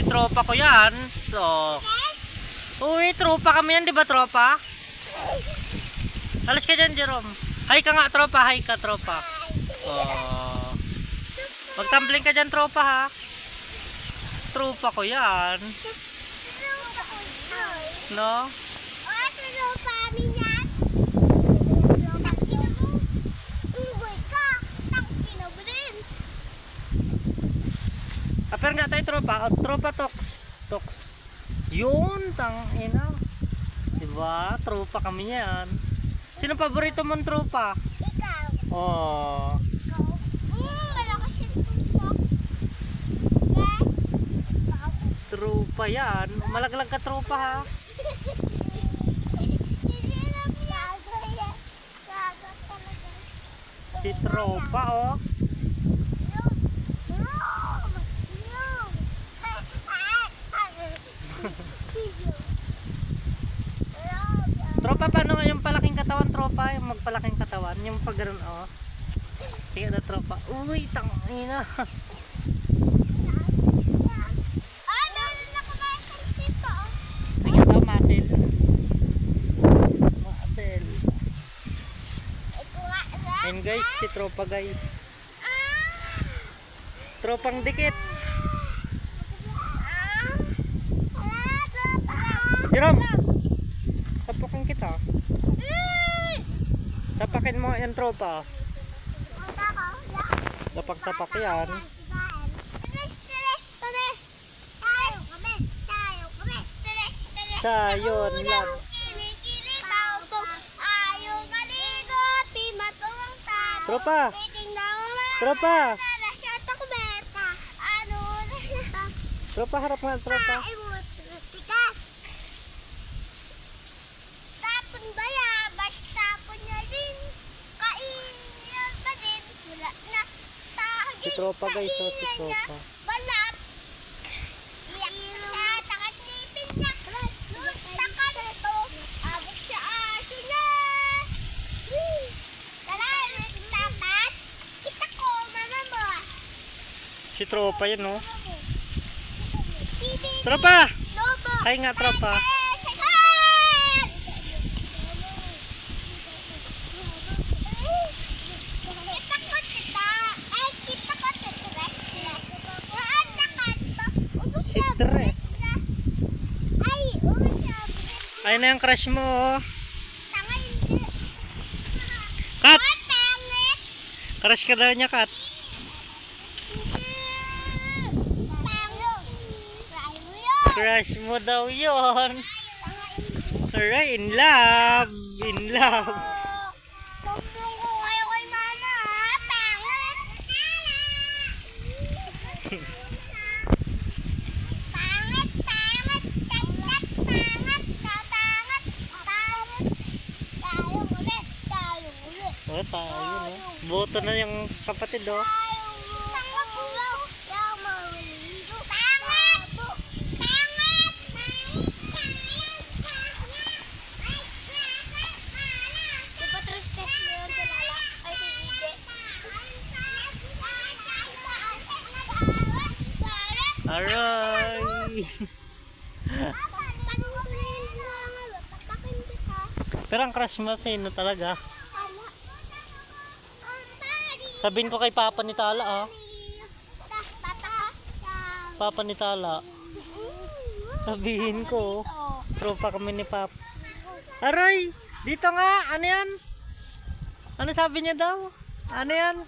tropa ko yan. So, uy, tropa kami yan, di ba tropa? Alas ka dyan, Jerome. Hi ka nga, tropa. Hi ka, tropa. Oh. Magtumbling ka dyan, tropa, ha? Tropa ko yan. No? Aper nga tayo, tropa. Tropa, toks. Yun, tangina. Diba? Tropa kami yan. Sino paborito mong tropa? Ikaw. Oh. Ikaw. Malakas yung tutok. Tropa yan. Malaglag ka tropa, ha? Si tropa, oh. Tropa, paano nga yung palaking katawan, tropa? Yung magpalaking katawan, yung pag gano'n, oh. Sige na, tropa. Uy, tangina. Sige daw, Marcel. Ayan guys, si tropa guys. Tropang dikit. Jerome, tapakin kita. Tapakin mo yung tropa. Tapak-tapak yan. Sayon lang. Tropa! Tropa! Tropa, harap nga, tropa. Tapon ba ya? Basta po niya din. Kainin ba din? Wala na. Si tropa guys, oh, si tropa. Balat. Iyak siya. Takat sipin niya. Takat ito. Abot siya aso niya. Tara, takat. Kita ko, mama mo. Si tropa yan, oh. Tropa! Lobo. Hi nga, tropa. Si Tres. Ayun na yung crush mo, oh. Kat! Crush ka daw niya, Kat. Crush mo daw yun. Alright, in love. In love. Oh, tayo, no? Boto na yung kapatid, oh. Alright. Pero ang crush mo sino talaga? Sabihin ko kay Papa ni Tala, ah. Papa ni Tala. Sabihin ko. Tropa kami ni Papa. Aray! Dito nga! Ano yan? Ano sabi niya daw? Ano yan?